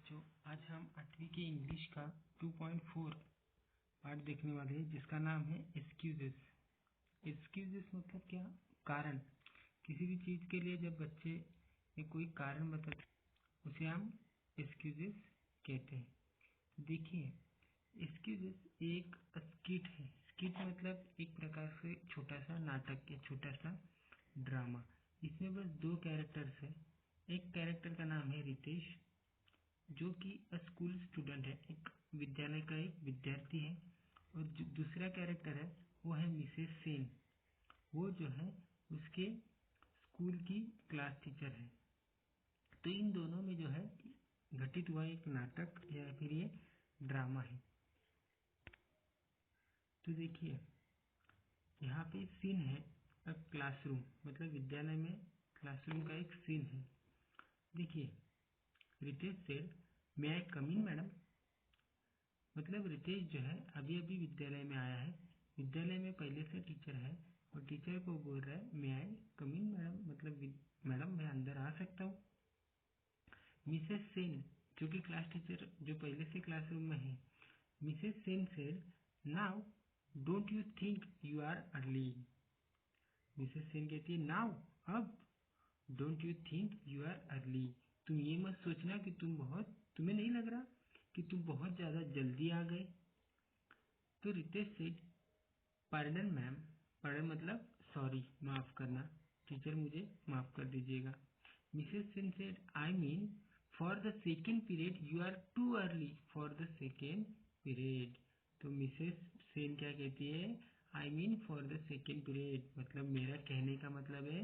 बच्चों, आज हम 8वीं की इंग्लिश का 2.4 पार्ट देखने वाले हैं जिसका नाम है एक्सक्यूजेस। एक्सक्यूजेस मतलब क्या? कारण। किसी भी चीज़ के लिए जब बच्चे में कोई कारण बताते उसे हम एक्सक्यूजेस कहते हैं। देखिए, एक्सक्यूजेस एक स्किट है। स्किट मतलब एक प्रकार से छोटा सा नाटक या छोटा सा ड्रामा। इसमें बस दो कैरेक्टर्स है। एक कैरेक्टर का नाम है रितेश, जो कि स्कूल स्टूडेंट है, एक विद्यालय का एक विद्यार्थी है। और जो दूसरा कैरेक्टर है वो है मिसेस सेन, वो जो है उसके स्कूल की क्लास टीचर है। तो इन दोनों में जो है घटित हुआ एक नाटक या फिर ये ड्रामा है। तो देखिए, यहाँ पे सीन है क्लासरूम, मतलब विद्यालय में क्लासरूम का एक सीन है। देखिए, रितेश सेड, मे आई कम इन मैडम। मतलब रितेश जो है अभी अभी विद्यालय में आया है, विद्यालय में पहले से टीचर है और टीचर को बोल रहा है मे आई कम इन मैडम, मतलब मैडम मैं अंदर आ सकता हूँ। मिसेस सेन जो कि क्लास टीचर जो पहले से क्लासरूम में है, Mrs Sen said, now don't you think you are early. Mrs Sen कहती है नाउ, अब, don't you think you are early, तुम ये मत सोचना कि तुम्हें नहीं लग रहा कि तुम बहुत ज्यादा जल्दी आ गए। तो Ritesh said, pardon ma'am. Pardon मतलब सॉरी, माफ करना, टीचर मुझे माफ कर दीजिएगा। Mrs Sen said, I mean for the second period you are too early for the second period. तो मिसेस सेन क्या कहती है? I mean for the second period, मतलब मेरा कहने का मतलब है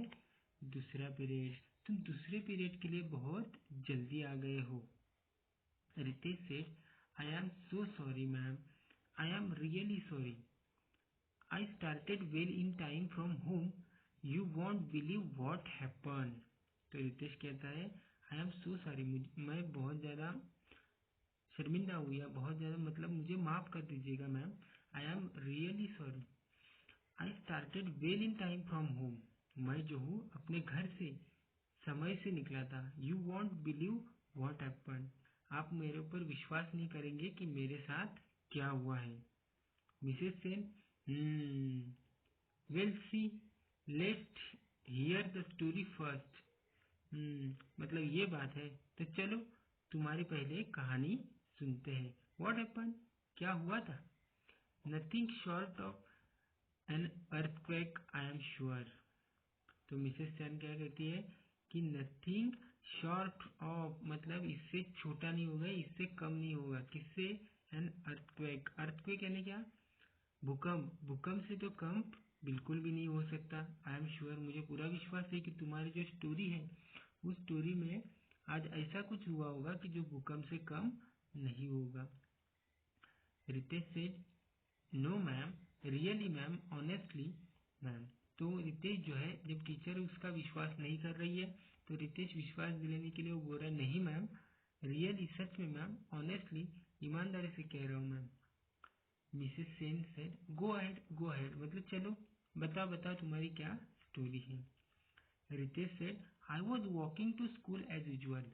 दूसरा पीरियड, तुम दूसरे पीरियड के लिए बहुत जल्दी आ गए हो। Ritesh said, I am so sorry ma'am, I am really sorry, I started well in time from home. You won't believe what happened. तो रितेश कहता है आई एम सो सॉरी, मैं बहुत ज़्यादा शर्मिंदा हुई, बहुत ज़्यादा मतलब मुझे माफ़ कर दीजिएगा ma'am. I am really sorry, I started well in time from home. मैं जो हूँ अपने घर से समय से निकला था। You won't believe what happen, आप मेरे ऊपर विश्वास नहीं करेंगे कि मेरे साथ क्या हुआ है। Mrs Sen, well see, let's hear the story first. मतलब ये बात है, तो चलो तुम्हारी पहले कहानी सुनते हैं। व्हाट हैपन, क्या हुआ था? Nothing short of an earthquake I am sure. तो मिसेस सेन क्या कहती है कि नथिंग शॉर्ट ऑफ मतलब इससे छोटा नहीं होगा, इससे कम नहीं होगा। किससे? An earthquake. अर्थक्वेक यानी क्या? भूकंप। भूकंप से तो कम बिल्कुल भी नहीं हो सकता। आई एम श्योर, मुझे पूरा विश्वास है कि तुम्हारी जो स्टोरी है उस स्टोरी में आज ऐसा कुछ हुआ होगा कि जो भूकंप से कम नहीं होगा। Ritesh said, no ma'am, really ma'am, honestly ma'am. तो रितेश जो है, जब टीचर उसका विश्वास नहीं कर रही है तो रितेश विश्वास दिलाने के लिए वो बोल रहा है नहीं मैम, रियली सच में मैम, ऑनेस्टली ईमानदारी से कह रहा हूँ ma'am. Mrs Sen said, go ahead, मतलब चलो बताओ तुम्हारी क्या स्टोरी है। Ritesh said, I was walking to school as usual,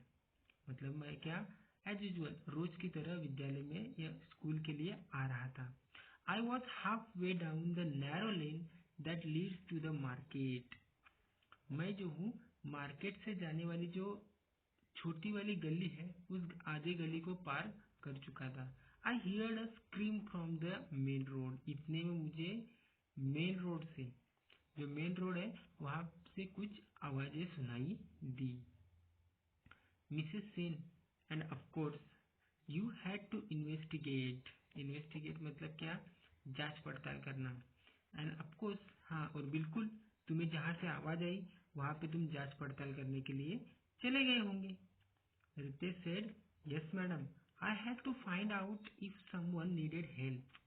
मतलब मैं क्या एज यूजुअल रोज की तरह विद्यालय में या स्कूल के लिए आ रहा था। I was halfway down the narrow lane that leads to the market. मैं जो हूँ मार्केट से जाने वाली जो छोटी वाली गली है उस आधे गली को पार कर चुका था। आई heard a scream from the main road. इतने में मुझे मेन रोड से, जो मेन रोड है वहां से कुछ आवाजें सुनाई दी। Mrs Sen, and of course you had to investigate. Investigate मतलब क्या? जांच पड़ताल करना। एंड ऑफ कोर्स, हाँ और बिल्कुल, तुम्हें जहां से आवाज आई वहां पे तुम जांच पड़ताल करने के लिए चले गए होंगे। Ritesh said, yes madam, I had to find out if someone needed help.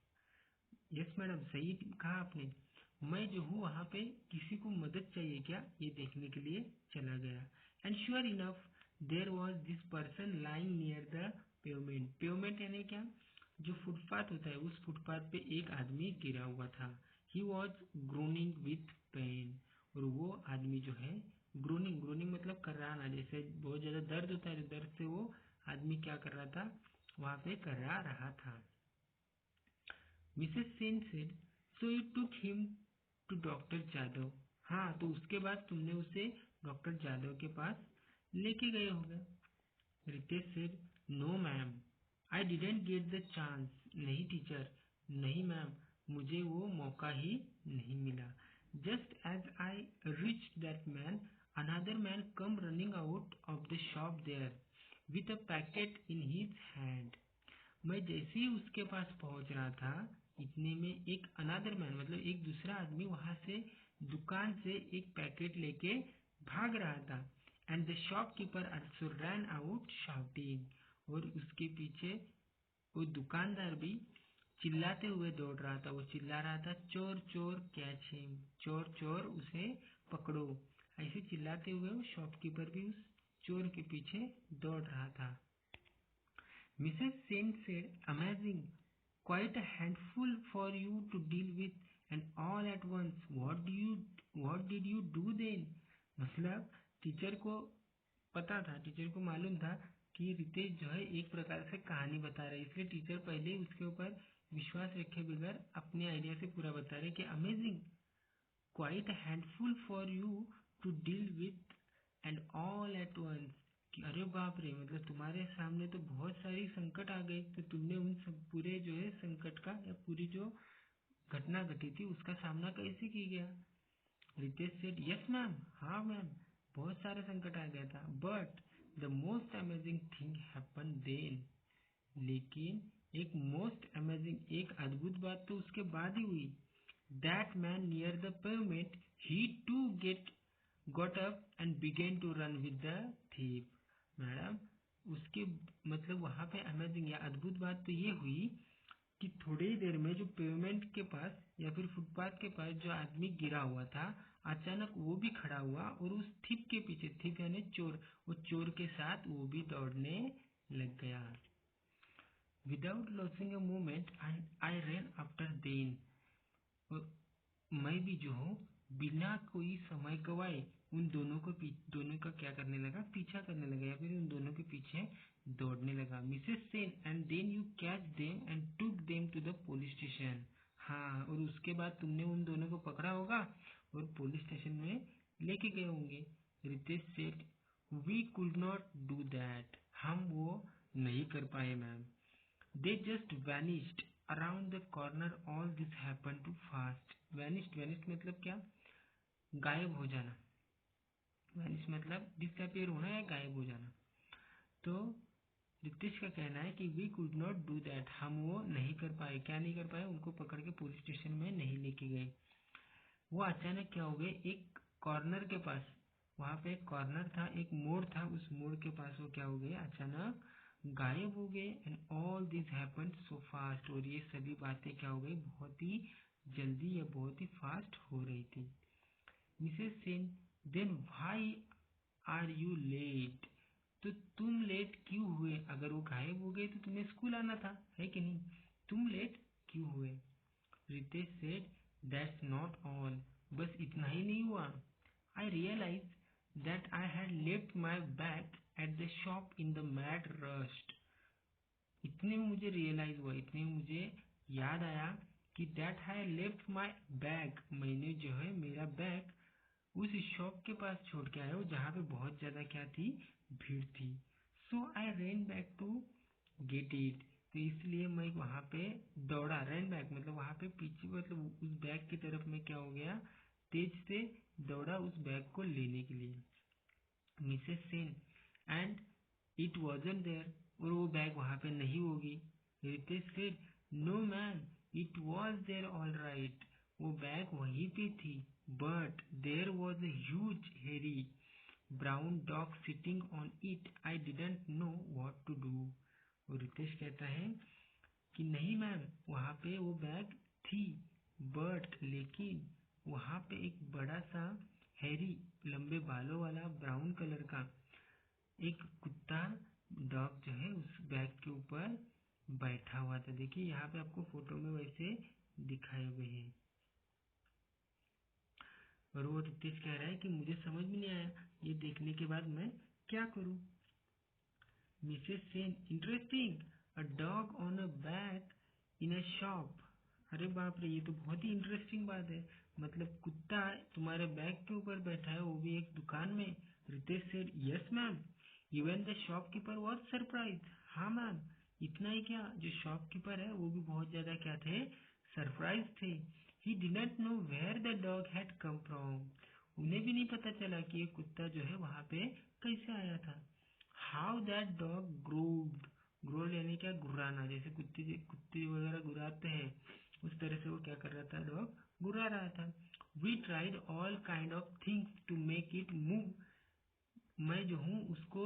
Yes madam, सही कहा आपने, मैं जो हूँ वहां पे किसी को मदद चाहिए क्या ये देखने के लिए चला गया। And sure enough there was this person lying near the pavement. Pavement यानी क्या? जो फुटपाथ होता है उस फुटपाथ पे एक आदमी गिरा हुआ था। He was groaning with pain, और वो आदमी जो है ग्रोनिंग मतलब कराना, जैसे बहुत ज्यादा दर्द होता है तो दर्द से वो आदमी क्या कर रहा था, वहाँ पे करा रहा था। Mrs Sen said, so you took him to doctor Jadhav. हाँ, तो उसके बाद तुमने उसे डॉक्टर जादव के पास लेके गए होगे। Ritesh said, no ma'am, I didn't get the chance. नहीं टीचर, नहीं मैम, मुझे वो मौका ही नहीं मिला। Just as I reach that man, another man come running out of the shop there with a packet in his hand. मैं जैसे ही उसके पास पहुंच रहा था, इतने में एक अनादर मैन मतलब एक दूसरा आदमी वहां से दुकान से एक पैकेट लेके भाग रहा था। And the shopkeeper also ran out shouting, और उसके पीछे वो दुकानदार भी चिल्लाते हुए दौड़ रहा था। वो चिल्ला रहा था, चोर चोर कैच हिम, चोर चोर उसे पकड़ो। ऐसे चिल्लाते हुए वो शॉपकीपर भी उस चोर के पीछे दौड़ रहा था। Mrs. Sen said, amazing, quite a handful for you to deal with and all at once. What did you do then? मतलब टीचर को पता था, टीचर को मालूम था कि रितेश जो है एक प्रकार से कहानी बता रहे, इसलिए टीचर पहले ही उसके ऊपर विश्वास रखे बगैर अपने आइडिया से पूरा बता रहे कि amazing, quite a handful for you to deal with and all at once, कि अरे बाप रे, मतलब तुम्हारे सामने तो बहुत सारी संकट आ गई, तो तुमने उन सब पूरे जो है संकट का या पूरी जो घटना घटी थी उसका सामना कैसे किया गया। रितेश सेड, यस मैम, हाँ मैम, बहुत सारा संकट आ गया था, but the most amazing thing happen then, लेकिन एक मोस्ट अमेजिंग एक अद्भुत बात तो उसके बाद ही हुई। That man near the pavement, he too got up and began to run with the thief. Madam, उसके मतलब वहां पे अमेजिंग या अद्भुत बात तो ये हुई कि थोड़ी ही देर में जो पेवमेंट के पास या फिर फुटपाथ के पास जो आदमी गिरा हुआ था, अचानक वो भी खड़ा हुआ और उस थिप के पीछे, थिप यानी चोर, वो चोर के साथ वो भी दौड़ने लग गया। Without losing a moment I ran after then, मैं भी जो हूँ बिना कोई समय गवाए उन दोनों का क्या करने लगा, पीछा करने लगा या फिर उन दोनों के पीछे दौड़ने लगा। Mrs Sen, and then you catch them and took them to the police station. हाँ, और उसके बाद तुमने उन दोनों को पकड़ा होगा और पुलिस स्टेशन में लेके गए होंगे। Ritesh said, we could not do that, हम वो नहीं कर पाए ma'am. They just vanished around the corner. All this happened too fast. Vanished मतलब क्या, गायब हो जाना। वैनिश मतलब डिसअपियर होना या गायब हो जाना। तो रितेश का कहना है कि we could not do that, हम वो नहीं कर पाए। क्या नहीं कर पाए, उनको पकड़ के पुलिस स्टेशन में नहीं लेके गए। वो अचानक क्या हो गए, एक कॉर्नर के पास, वहां पे एक कॉर्नर था, एक मोड़ था, उस मोड़ के पास वो क्या हो गए, अचानक गायब हो गए। And all this happened so fast, और ये सभी बातें क्या हो गई, बहुत ही जल्दी या बहुत ही फास्ट हो रही थी। Mrs Sen, then why are you late, तो तुम लेट क्यों हुए, अगर वो गायब हो गए तो तुम्हें स्कूल आना था, है कि नहीं, तुम लेट क्यों हुए। Ritesh said, that's not all, बस इतना ही नहीं हुआ। I realize that I had left my bag at the shop in the mad rush, इतने में मुझे रियलाइज हुआ, इतने में मुझे याद आया कि that I left my bag, मैंने जो है मेरा बैग उस शॉप के पास छोड़ के आया हूँ जहाँ पे बहुत ज्यादा क्या थी, भीड़ थी। So I run back to get it, तो इसलिए मैं वहां पे दौड़ा, रन बैक मतलब वहां पे पीछे, मतलब उस बैग की तरफ मैं क्या हो गया, तेज से दौड़ा उस बैग को लेने के लिए। Mrs Sen, and it wasn't there, और वो बैग वहां पे नहीं होगी। Ritesh said, no man, it was there all right, वो बैग वहीं पे थी, but there was a huge hairy brown dog sitting on it. I didn't know what to do. और रितेश कहता है कि नहीं मैम, वहां पे वो बैग थी, बट लेकिन वहां पे एक बड़ा सा हैरी, लंबे बालों वाला ब्राउन कलर का एक कुत्ता, डॉग जो है उस बैग के ऊपर बैठा हुआ था। देखिए यहाँ पे आपको फोटो में वैसे दिखाए हुए हैं। और वो रितेश कह रहा है कि मुझे समझ में नहीं आया, ये देखने के बाद मैं क्या करूं। Mrs Sen, interesting, a dog on a back in a shop. अरे बाप रे, ये तो बहुत ही इंटरेस्टिंग बात है। मतलब कुत्ता तुम्हारे बैग के ऊपर बैठा है, वो भी एक दुकान में। Ritesh said, yes ma'am. Even the shopkeeper was surprise. हाँ मैम। इतना ही क्या, जो शॉपकीपर है वो भी बहुत ज्यादा क्या थे, सरप्राइज थे। He didn't know where the dog had come from. उन्हें भी नहीं पता चला कि ये कुत्ता जो है वहां पे कैसे आया था। How that dog ग्रोव्ड। ग्रोल यानी क्या, गुर्राना, जैसे कुत्ते कुत्ते वगैरह गुर्राते हैं, उस तरह से वो क्या कर रहा था, डॉग गुर्रा रहा था। We tried all kind of things to make it move. मैं जो हूँ उसको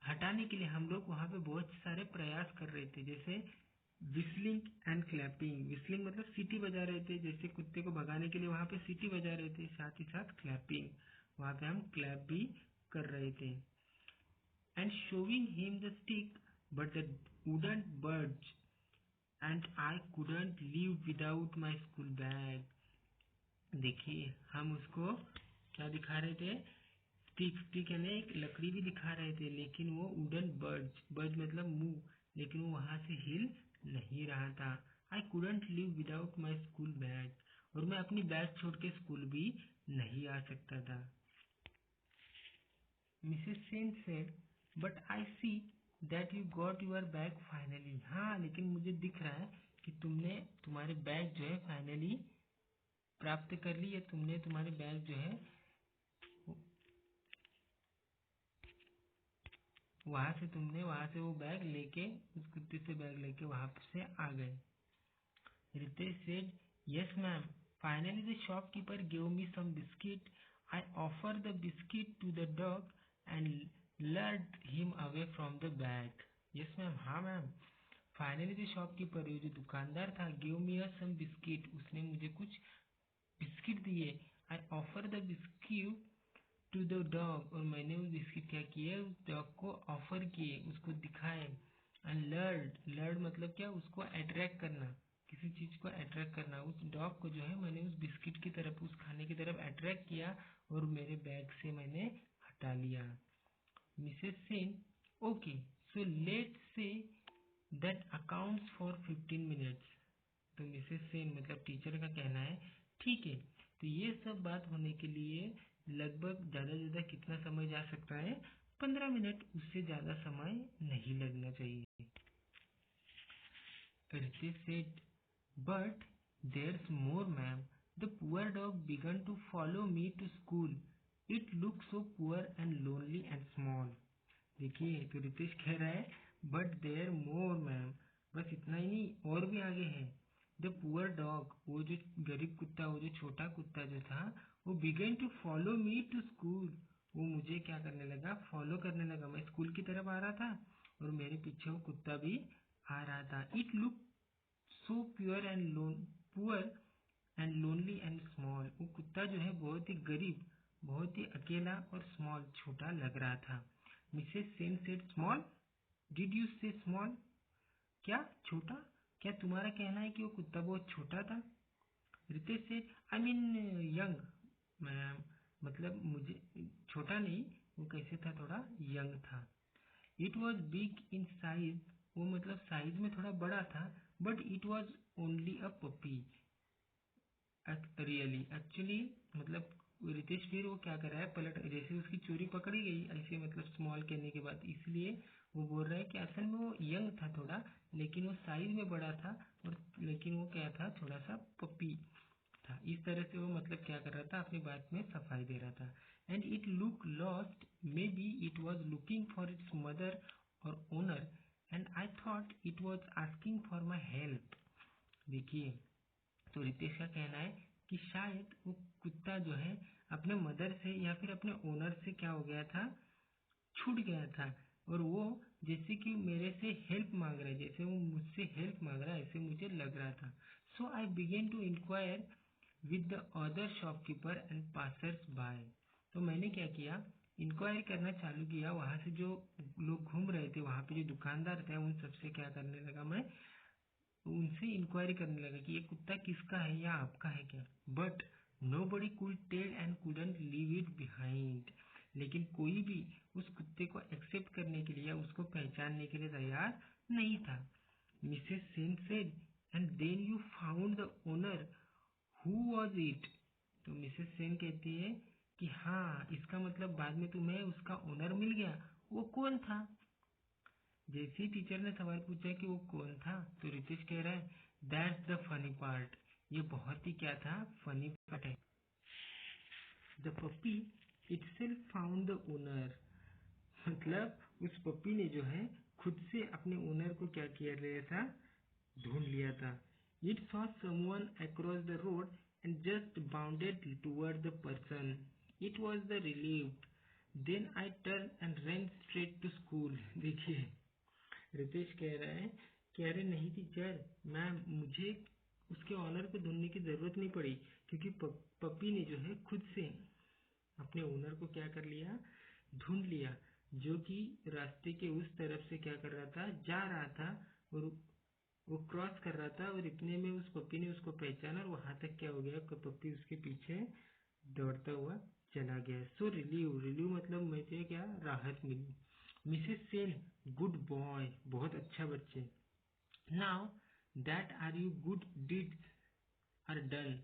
हटाने के लिए हम लोग वहां पे बहुत सारे प्रयास कर रहे थे, जैसे विस्लिंग एंड क्लैपिंग। विस्लिंग मतलब सीटी बजा रहे थे, जैसे कुत्ते को भगाने के लिए वहां पे सीटी बजा रहे थे, साथ ही साथ क्लैपिंग, वहां पे हम क्लैप भी कर रहे थे। And showing him the stick but the wouldn't birds and I couldn't leave without my school bag. देखिए हम उसको क्या दिखा रहे थे, स्टिक, स्टिक यानी एक लकड़ी भी दिखा रहे थे, लेकिन वो वुडन बर्ड्स, बर्ड मतलब मुंह, लेकिन वो वहां से हिल नहीं रहा था। I couldn't live without my school bag, और मैं अपनी बैग छोड़ के स्कूल भी नहीं आ सकता था। Mrs Sen said, but I see that you got your bag finally. हाँ, लेकिन मुझे दिख रहा है कि तुमने तुम्हारे बैग जो है फाइनली प्राप्त कर ली, या तुमने तुम्हारे बैग जो है वहां से वो बैग लेके, उस कुत्ते से बैग लेके वहां से आ गए। Ritesh said, yes ma'am. Finally the shopkeeper gave me some biscuit. I offered the biscuit to the dog and lured him away from the bag. Yes ma'am, हाँ मैम। फाइनली द शॉपकीपर, जो दुकानदार था, give me सम biscuit, उसने मुझे कुछ biscuit दिए। I offer the biscuit to the dog, और मैंने उस बिस्किट क्या किए, उस डॉग को ऑफर किए, उसको दिखाए। एंड लर्ड, लर्ड मतलब क्या, उसको अट्रैक्ट करना, किसी चीज को अट्रैक्ट करना। उस डॉग को जो है मैंने उस बिस्किट की तरफ, उस खाने की तरफ अट्रैक्ट किया, और मेरे बैग से मैंने हटा लिया। Mrs Sen, okay, so let's say that accounts for 15 minutes. तो मिसेस सेन मतलब टीचर का कहना है, ठीक है, तो ये सब बात होने के लिए लगभग ज्यादा से ज्यादा कितना समय जा सकता है, 15 मिनट, उससे ज्यादा समय नहीं लगना चाहिए। Rishi said, but there's more, ma'am. The poor dog began to follow me to school. It looked so poor and lonely and small. देखिए, तो रितेश कह रहा है, बट देयर मोर मैम, बस इतना ही नहीं, और भी आगे है। द पुअर डॉग, वो जो गरीब कुत्ता, वो जो छोटा कुत्ता जो था, वो began to follow me to school. वो मुझे क्या करने लगा, फॉलो करने लगा। मैं स्कूल की तरफ आ रहा था, और मेरे पीछे वो कुत्ता भी आ रहा था। It look so pure and poor and lonely and small. वो कुत्ता जो है बहुत ही गरीब, बहुत ही अकेला और स्मॉल, छोटा लग रहा था। Mrs Sen said, small, did you से स्मॉल, क्या छोटा, क्या तुम्हारा कहना है कि वो कुत्ता बहुत छोटा था? Ritesh said, I mean young ma'am, मतलब मुझे छोटा नहीं, वो कैसे था, थोड़ा यंग था। It was big in size, वो मतलब साइज में थोड़ा बड़ा था, but it was only a puppy. Really, actually, मतलब रितेश फिर वो क्या कर रहा है, पलट, जैसे उसकी चोरी पकड़ी गई ऐसे, मतलब स्मॉल कहने के बाद, इसलिए वो बोल रहा है कि असल में वो यंग था थोड़ा, लेकिन वो साइज में बड़ा था, और लेकिन वो क्या था, थोड़ा सा पपी था। इस तरह से वो मतलब क्या कर रहा था, अपनी बात में सफाई दे रहा था। And it look lost, maybe it was looking for its mother और owner, and I thought it was asking for my help. देखिए, तो रितेश का कहना है कि शायद वो कुत्ता जो है अपने मदर से या फिर अपने ओनर से क्या हो गया था, छूट गया था, और वो जैसे कि मेरे से हेल्प मांग रहा है, जैसे वो मुझसे हेल्प मांग रहा है, ऐसे मुझे लग रहा था। So I began to inquire with the other shopkeeper and passers by. तो मैंने क्या किया, इंक्वायरी करना चालू किया, वहां से जो लोग घूम रहे थे, वहां पे जो दुकानदार थे, उन सबसे क्या करने लगा मैं, उनसे इंक्वायरी करने लगा कि ये कुत्ता किसका है या आपका है क्या। But nobody could tell and couldn't leave it behind. लेकिन कोई भी उस कुत्ते को एक्सेप्ट करने के लिए या उसको पहचानने के लिए तैयार नहीं था। Mrs Sen said, and then you found the owner, who was it? तो मिसेस सेन कहती है कि हाँ, इसका मतलब बाद में तुम्हें उसका ओनर मिल गया, वो कौन था? जैसे ही टीचर ने सवाल पूछा कि वो कौन था, तो रितेश कह रहा है दैट्स द फनी पार्ट। ये बहुत ही क्या था, फनी पार्ट है। The puppy itself found the owner, मतलब उस पपी ने जो है खुद से अपने ओनर को क्या किया लिया था, ढूंढ लिया था। It saw someone across the road and just bounded toward the person. It was the relieved. Then I turn and run straight to school. देखिए रितेश कह रहा है कि अरे नहीं टीचर, मुझे उसके ऑनर को ढूंढने की जरूरत नहीं पड़ी, क्योंकि पपी ने जो है खुद से अपने ओनर को क्या कर लिया, ढूंढ लिया, जो कि रास्ते के उस तरफ से क्या कर रहा था, जा रहा था, और वो क्रॉस कर रहा था, और इतने में उस पपी ने उसको पहचाना और वहां तक क्या हो गया, पपी उसके पीछे दौड़ता हुआ चला गया। सो रिलीव मतलब मुझे क्या राहत मिली। मिसेस सेन, गुड बॉय, बहुत अच्छा बच्चे। Now that are you good deeds are done,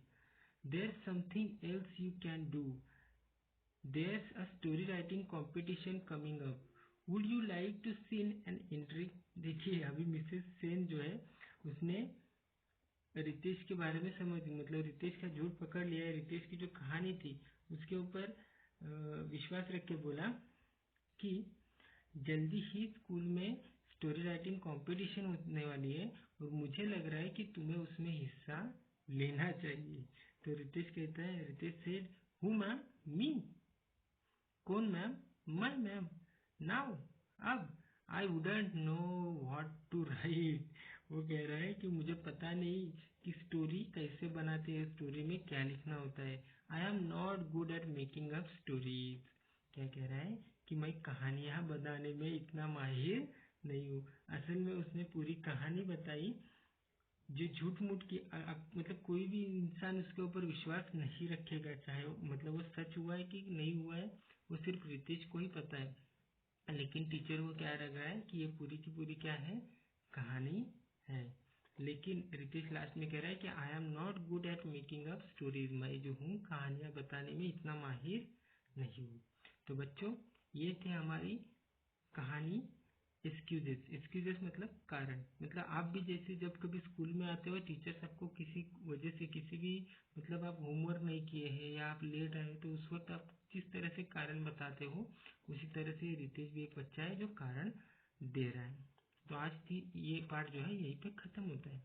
there's something else you can do. There's a story writing competition coming up. Would you like to send an entry? देखिए अभी Mrs Sen जो है उसने रितेश के बारे में समझ, मतलब रितेश का झूठ पकड़ लिया है, रितेश की जो कहानी थी उसके ऊपर विश्वास रख के बोला कि जल्दी ही स्कूल में स्टोरी राइटिंग कंपटीशन होने वाली है और मुझे लग रहा है कि तुम्हें उसमें हिस्सा लेना चाहिए। तो रितेश कहता है, Ritesh said, who ma'am? Me? कौन मैम? मैं मैम। नाउ? अब? I wouldn't know what to write. वो कह रहा है कि मुझे पता नहीं कि स्टोरी कैसे बनाते हैं, स्टोरी में क्या लिखना होता है। I am not good at making up stories. क्या कह रहा है कि मैं कहानियां बनाने में इतना माहिर नहीं हूँ। असल में उसने पूरी कहानी बताई जो झूठ मूठ की मतलब कोई भी इंसान उसके ऊपर विश्वास नहीं रखेगा, चाहे मतलब वो सच हुआ है कि नहीं हुआ है, वो सिर्फ रितेश को ही पता है। लेकिन टीचर को क्या लग रहा है कि ये पूरी की पूरी क्या है, कहानी है। लेकिन रितेश लास्ट में कह रहा है कि I am not good at making up stories, मैं जो हूँ कहानियां बताने में इतना माहिर नहीं हूँ। तो बच्चों ये थे हमारी कहानी एक्सक्यूजेस मतलब कारण। मतलब आप भी जैसे जब कभी स्कूल में आते हो, टीचर्स आपको किसी वजह से किसी भी मतलब आप होमवर्क नहीं किए हैं या आप लेट आए, तो उस वक्त आप किस तरह से कारण बताते हो, उसी तरह से रितेश भी एक बच्चा है जो कारण दे रहा है। तो आज की ये पार्ट जो है यहीं पे खत्म होता है।